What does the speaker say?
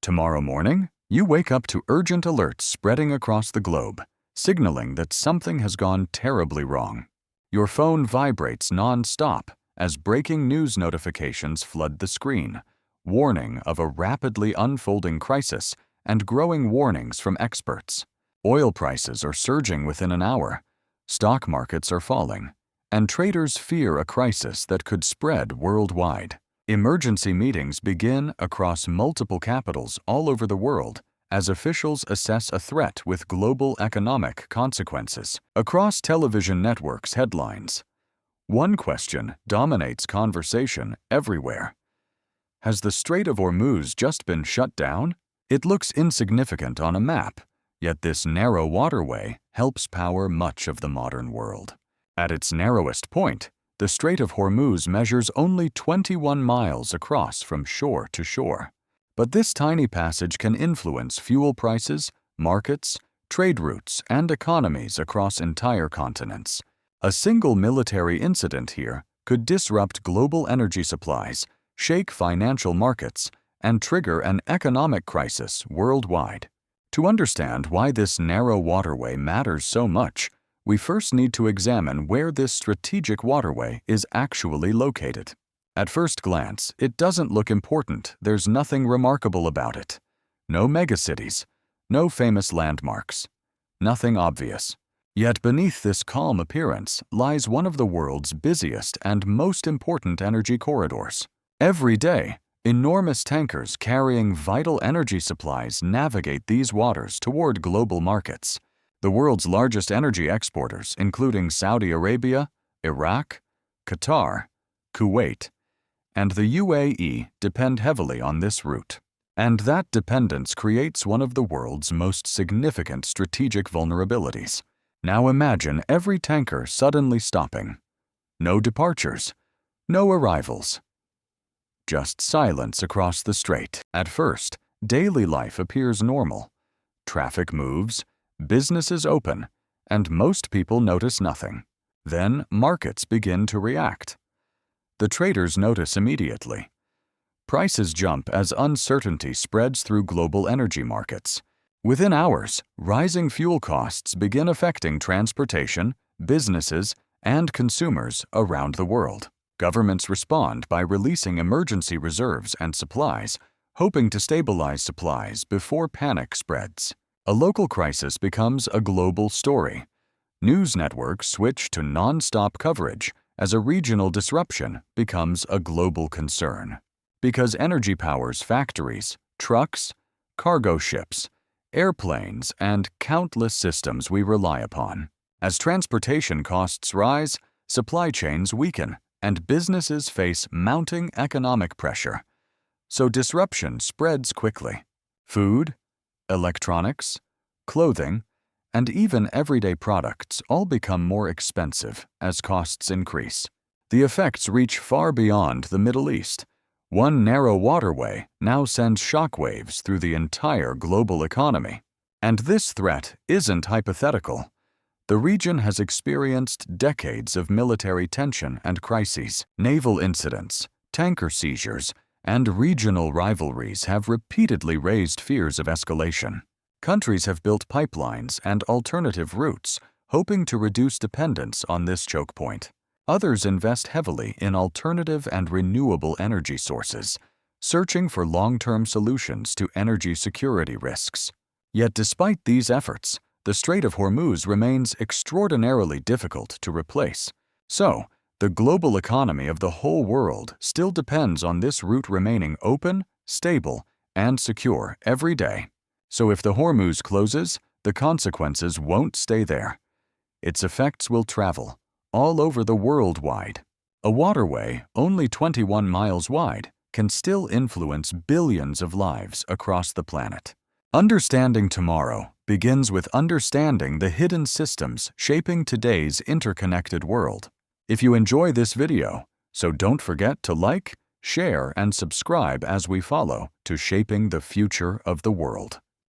Tomorrow morning, you wake up to urgent alerts spreading across the globe, signaling that something has gone terribly wrong. Your phone vibrates non-stop as breaking news notifications flood the screen, warning of a rapidly unfolding crisis and growing warnings from experts. Oil prices are surging within an hour, stock markets are falling, and traders fear a crisis that could spread worldwide. Emergency meetings begin across multiple capitals all over the world as officials assess a threat with global economic consequences. Across television networks' headlines, one question dominates conversation everywhere. Has the Strait of Hormuz just been shut down? It looks insignificant on a map, yet this narrow waterway helps power much of the modern world. At its narrowest point, the Strait of Hormuz measures only 21 miles across from shore to shore. But this tiny passage can influence fuel prices, markets, trade routes, and economies across entire continents. A single military incident here could disrupt global energy supplies, shake financial markets, and trigger an economic crisis worldwide. To understand why this narrow waterway matters so much, we first need to examine where this strategic waterway is actually located. At first glance, it doesn't look important. There's nothing remarkable about it. No megacities, no famous landmarks, nothing obvious. Yet beneath this calm appearance lies one of the world's busiest and most important energy corridors. Every day, enormous tankers carrying vital energy supplies navigate these waters toward global markets. The world's largest energy exporters, including Saudi Arabia, Iraq, Qatar, Kuwait, and the UAE, depend heavily on this route. And that dependence creates one of the world's most significant strategic vulnerabilities. Now imagine every tanker suddenly stopping. No departures, no arrivals. Just silence across the strait. At first, daily life appears normal. Traffic moves, businesses open, and most people notice nothing. Then markets begin to react. The traders notice immediately. Prices jump as uncertainty spreads through global energy markets. Within hours, rising fuel costs begin affecting transportation, businesses, and consumers around the world. Governments respond by releasing emergency reserves and supplies, hoping to stabilize supplies before panic spreads. A local crisis becomes a global story. News networks switch to non-stop coverage as a regional disruption becomes a global concern. Because energy powers factories, trucks, cargo ships, airplanes, and countless systems we rely upon. As transportation costs rise, supply chains weaken, and businesses face mounting economic pressure. So disruption spreads quickly. Food, electronics, clothing, and even everyday products all become more expensive as costs increase. The effects reach far beyond the Middle East. One narrow waterway now sends shockwaves through the entire global economy. And this threat isn't hypothetical. The region has experienced decades of military tension and crises. Naval incidents, tanker seizures, and regional rivalries have repeatedly raised fears of escalation. Countries have built pipelines and alternative routes, hoping to reduce dependence on this choke point. Others invest heavily in alternative and renewable energy sources, searching for long-term solutions to energy security risks. Yet despite these efforts, the Strait of Hormuz remains extraordinarily difficult to replace. So, the global economy of the whole world still depends on this route remaining open, stable, and secure every day. So if the Hormuz closes, the consequences won't stay there. Its effects will travel all over the world wide. A waterway only 21 miles wide can still influence billions of lives across the planet. Understanding tomorrow begins with understanding the hidden systems shaping today's interconnected world. If you enjoy this video, so don't forget to like, share, and subscribe as we follow to shaping the future of the world.